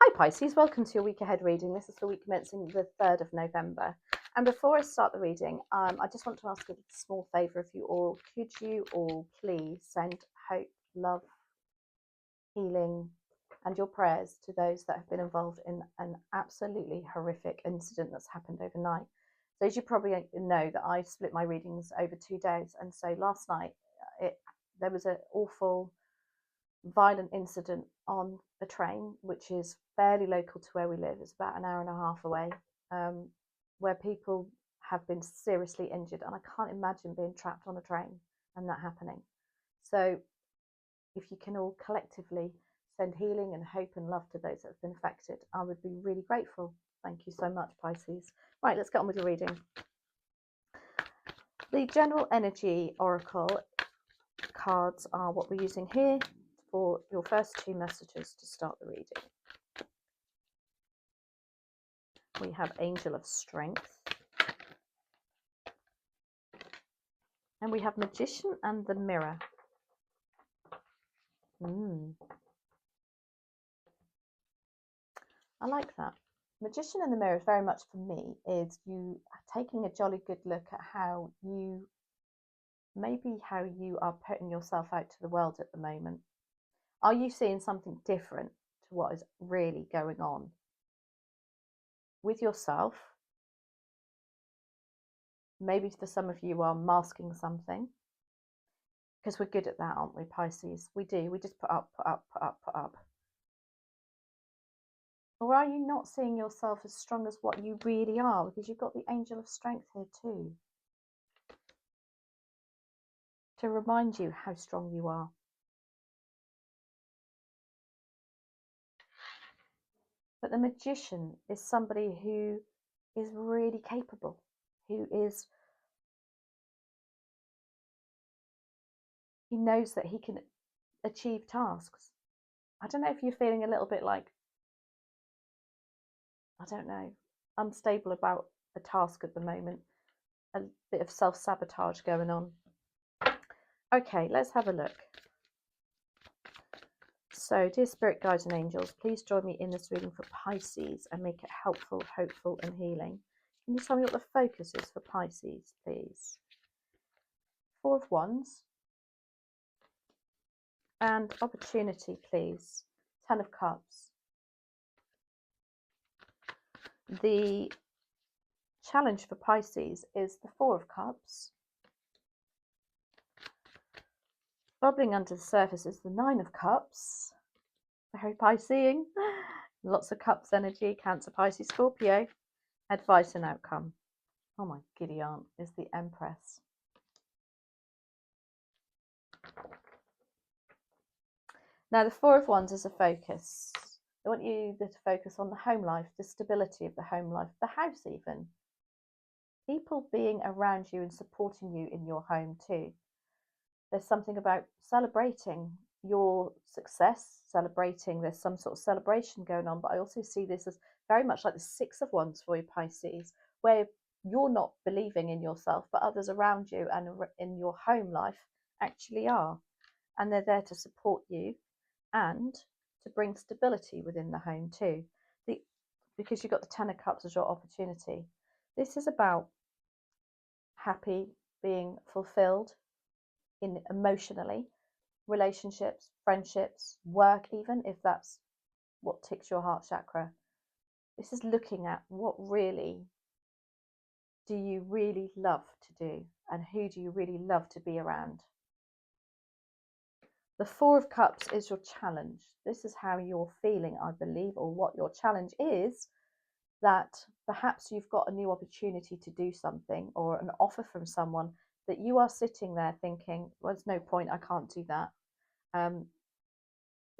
Hi Pisces, welcome to your week ahead reading. This is the week commencing the 3rd of November. And before I start the reading, I just want to ask a small favour of you all. Could you all please send hope, love, healing and your prayers to those that have been involved in an absolutely horrific incident that's happened overnight. So as you probably know, that I split my readings over 2 days. And so last night there was an awful violent incident on a train, which is fairly local to where we live. It's about an hour and a half away, where people have been seriously injured. And I can't imagine being trapped on a train and that happening. So if you can all collectively send healing and hope and love to those that have been affected, I would be really grateful. Thank you so much, Pisces. Right, let's get on with your reading. The general energy oracle cards are what we're using here for your first 2 messages to start the reading. We have Angel of Strength, and we have Magician and the Mirror. I like that. Magician and the Mirror, very much for me, is you taking a jolly good look at how you are putting yourself out to the world at the moment. Are you seeing something different to what is really going on with yourself? Maybe for some of you are masking something, because we're good at that, aren't we, Pisces? We do. We just put up, put up, put up, put up. Or are you not seeing yourself as strong as what you really are? Because you've got the Angel of Strength here too, to remind you how strong you are. But the Magician is somebody who is really capable, he knows that he can achieve tasks. I don't know if you're feeling a little bit like, I don't know, unstable about a task at the moment, a bit of self-sabotage going on. Okay, let's have a look. So, dear spirit guides and angels, please join me in this reading for Pisces and make it helpful, hopeful and healing. Can you tell me what the focus is for Pisces, please? 4 of Wands. And opportunity, please. 10 of Cups. The challenge for Pisces is the 4 of Cups. Bubbling under the surface is the 9 of Cups. Very Piscean. Lots of cups energy. Cancer, Pisces, Scorpio. Advice and outcome. Oh my giddy aunt is the Empress. Now the 4 of Wands is a focus. I want you to focus on the home life, the stability of the home life, the house even. People being around you and supporting you in your home too. There's something about celebrating your success, there's some sort of celebration going on, but I also see this as very much like the 6 of Wands for you, Pisces, where you're not believing in yourself, but others around you and in your home life actually are. And they're there to support you and to bring stability within the home too. Because you've got the 10 of Cups as your opportunity. This is about happy, being fulfilled in emotionally, relationships, friendships, work even, if that's what ticks your heart chakra. This is looking at what really do you really love to do and who do you really love to be around. The 4 of Cups is your challenge. This is how you're feeling, I believe, or what your challenge is, that perhaps you've got a new opportunity to do something or an offer from someone that you are sitting there thinking, well, there's no point, I can't do that.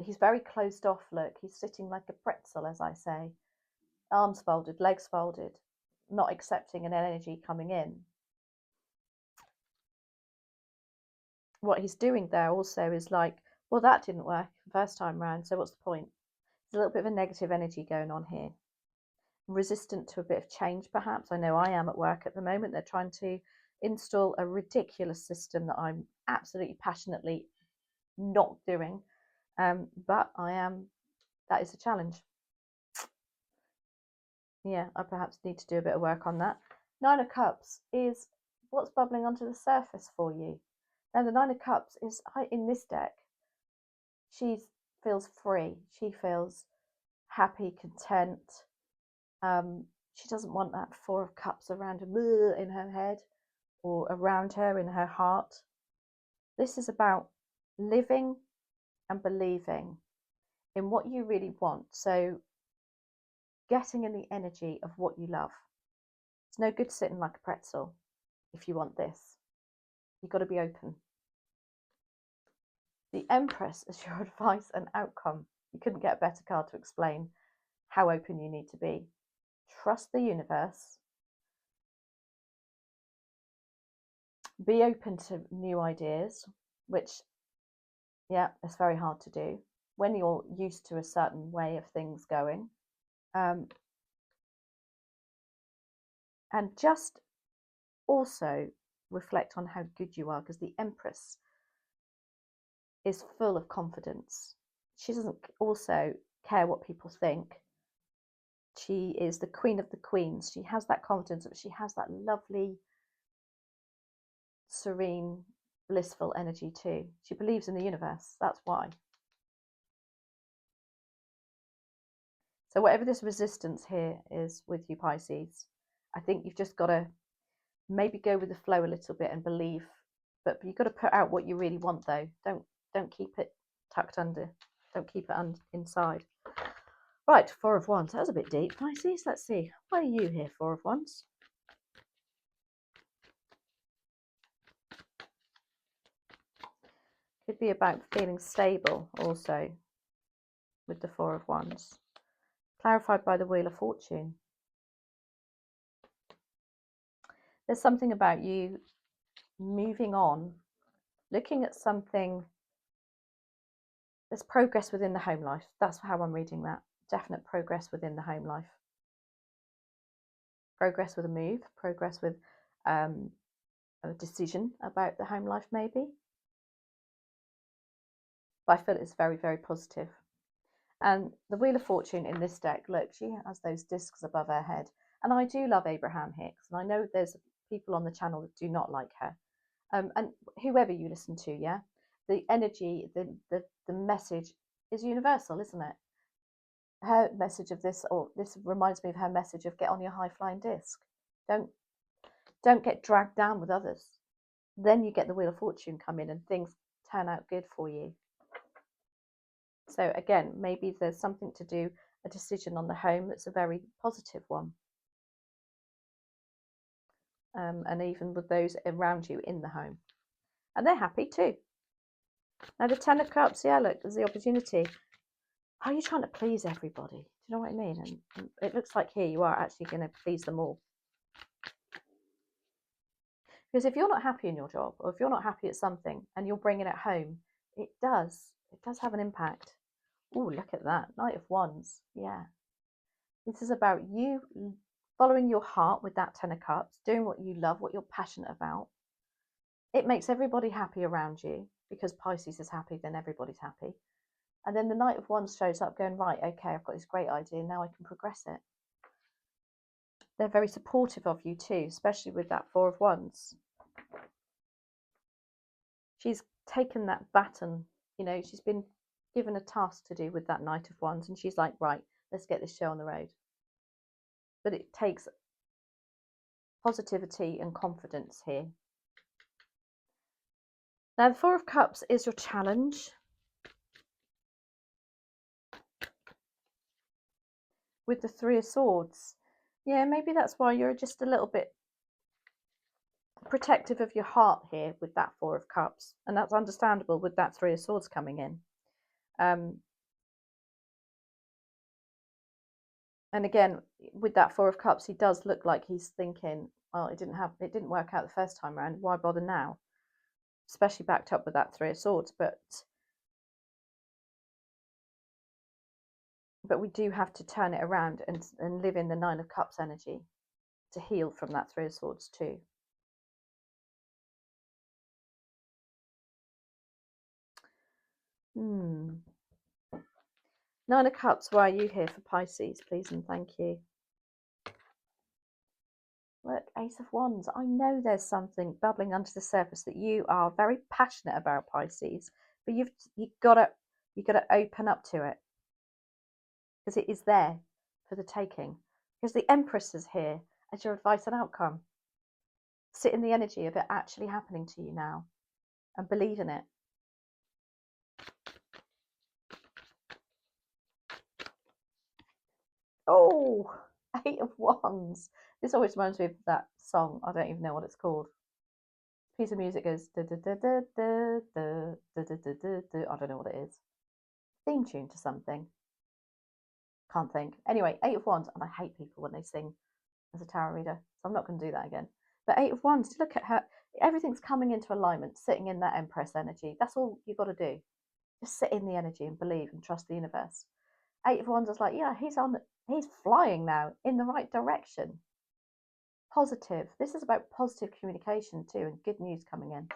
He's very closed off, look. He's sitting like a pretzel, as I say. Arms folded, legs folded, not accepting an energy coming in. What he's doing there also is like, well, that didn't work the first time round, so what's the point? There's a little bit of a negative energy going on here. Resistant to a bit of change, perhaps. I know I am at work at the moment. They're trying to install a ridiculous system that I'm absolutely passionately not doing. But that is a challenge. Yeah, I perhaps need to do a bit of work on that. Nine of Cups is what's bubbling onto the surface for you. Now, the Nine of Cups is in this deck. She feels free. She feels happy, content. She doesn't want that Four of Cups around her in her head or around her in her heart. This is about living and believing in what you really want. So getting in the energy of what you love. It's no good sitting like a pretzel if you want this. You've got to be open. The Empress is your advice and outcome. You couldn't get a better card to explain how open you need to be. Trust the universe. Be open to new ideas, which, yeah, it's very hard to do when you're used to a certain way of things going. And just also reflect on how good you are, because the Empress is full of confidence. She doesn't also care what people think. She is the queen of the queens. She has that confidence, but she has that lovely, serene, blissful energy too. She believes in the universe. That's why. So whatever this resistance here is with you, Pisces, I think you've just got to maybe go with the flow a little bit and believe, but you've got to put out what you really want though. Don't keep it tucked under. Don't keep it inside. Right, Four of Wands. That was a bit deep, Pisces. Let's see. Why are you here, Four of Wands? Could be about feeling stable also with the Four of Wands. Clarified by the Wheel of Fortune. There's something about you moving on, looking at something. There's progress within the home life. That's how I'm reading that. Definite progress within the home life. Progress with a move, progress with a decision about the home life maybe. But I feel it's very, very positive. And the Wheel of Fortune in this deck, look, she has those discs above her head. And I do love Abraham Hicks. And I know there's people on the channel that do not like her. And whoever you listen to, yeah, the energy, the message is universal, isn't it? Her message of this, or this reminds me of her message of get on your high flying disc. Don't get dragged down with others. Then you get the Wheel of Fortune come in and things turn out good for you. So again, maybe there's something to do, a decision on the home that's a very positive one. And even with those around you in the home. And they're happy too. Now the Ten of Cups, yeah, look, there's the opportunity. Are you trying to please everybody? Do you know what I mean? And it looks like here you are actually going to please them all. Because if you're not happy in your job, or if you're not happy at something and you're bringing it home, it does have an impact. Oh, look at that. Knight of Wands. Yeah. This is about you following your heart with that Ten of Cups, doing what you love, what you're passionate about. It makes everybody happy around you, because Pisces is happy, then everybody's happy. And then the Knight of Wands shows up going, right, okay, I've got this great idea, now I can progress it. They're very supportive of you too, especially with that Four of Wands. She's taken that baton, you know, she's been given a task to do with that Knight of Wands, and she's like, right, let's get this show on the road. But it takes positivity and confidence here. Now, the Four of Cups is your challenge. With the Three of Swords. Yeah, maybe that's why you're just a little bit protective of your heart here with that Four of Cups. And that's understandable with that Three of Swords coming in. And again, with that Four of Cups, he does look like he's thinking, well, it didn't work out the first time around. Why bother now? Especially backed up with that Three of Swords. But we do have to turn it around and live in the Nine of Cups energy to heal from that Three of Swords too. Nine of Cups, why are you here for Pisces, please and thank you? Look, Ace of Wands. I know there's something bubbling under the surface that you are very passionate about, Pisces, but you gotta open up to it, because it is there for the taking. Because the Empress is here as your advice and outcome. Sit in the energy of it actually happening to you now and believe in it. Oh, Eight of Wands. This always reminds me of that song. I don't even know what it's called. Piece of music goes da da da da da da da da da da da. I don't know what it is. Theme tune to something. Can't think. Anyway, Eight of Wands, and I hate people when they sing as a tarot reader, so I'm not going to do that again. But Eight of Wands, look at her. Everything's coming into alignment, sitting in that Empress energy. That's all you've got to do. Just sit in the energy and believe and trust the universe. Eight of Wands is like, yeah, he's flying now in the right direction. Positive. This is about positive communication too, and good news coming in.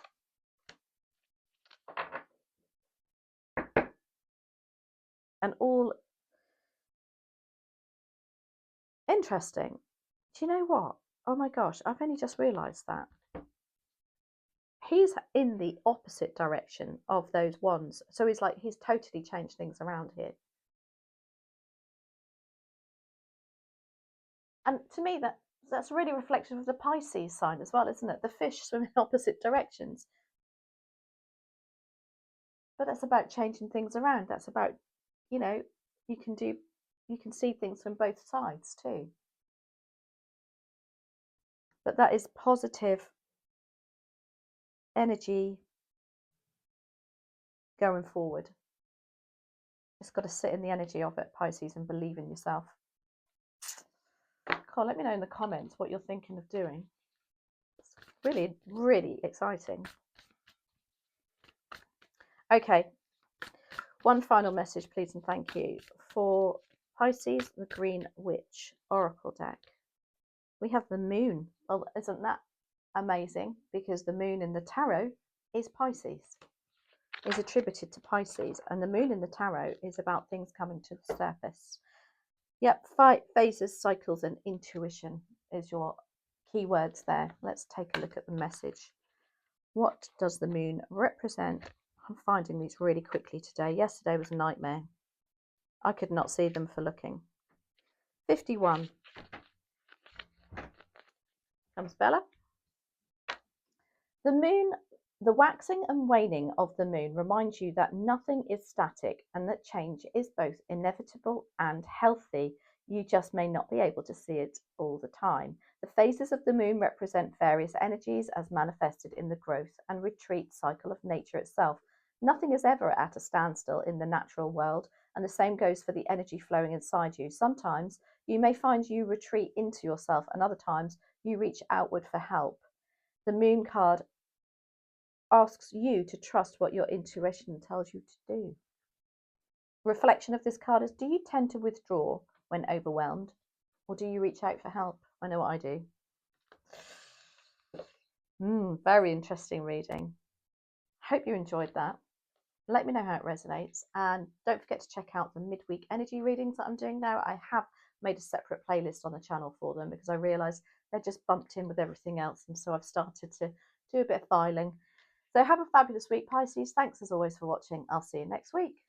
And all interesting. Do you know what? Oh my gosh, I've only just realised that. He's in the opposite direction of those wands. So he's totally changed things around here. And to me, that's really reflective of the Pisces sign as well, isn't it? The fish swim in opposite directions. But that's about changing things around. That's about, you know, you can see things from both sides too. But that is positive energy going forward. Just got to sit in the energy of it, Pisces, and believe in yourself. Cool, let me know in the comments what you're thinking of doing. It's really, really exciting. Okay, one final message, please, and thank you. For Pisces, the Green Witch Oracle deck, we have the moon. Well, isn't that amazing? Because the moon in the tarot is Pisces, is attributed to Pisces, and the moon in the tarot is about things coming to the surface. Yep, phases, cycles, and intuition is your keywords there. Let's take a look at the message. What does the moon represent? I'm finding these really quickly today. Yesterday was a nightmare. I could not see them for looking. 51. Comes Bella. The moon, the waxing and waning of the moon reminds you that nothing is static and that change is both inevitable and healthy. You just may not be able to see it all the time. The phases of the moon represent various energies as manifested in the growth and retreat cycle of nature itself. Nothing is ever at a standstill in the natural world, and the same goes for the energy flowing inside you. Sometimes you may find you retreat into yourself, and other times you reach outward for help. The moon card asks you to trust what your intuition tells you to do. Reflection of this card is, do you tend to withdraw when overwhelmed, or do you reach out for help? I know what I do. Very interesting reading. Hope you enjoyed that. Let me know how it resonates, and don't forget to check out the midweek energy readings that I'm doing now. I have made a separate playlist on the channel for them because I realised they're just bumped in with everything else, and so I've started to do a bit of filing. So have a fabulous week, Pisces. Thanks as always for watching. I'll see you next week.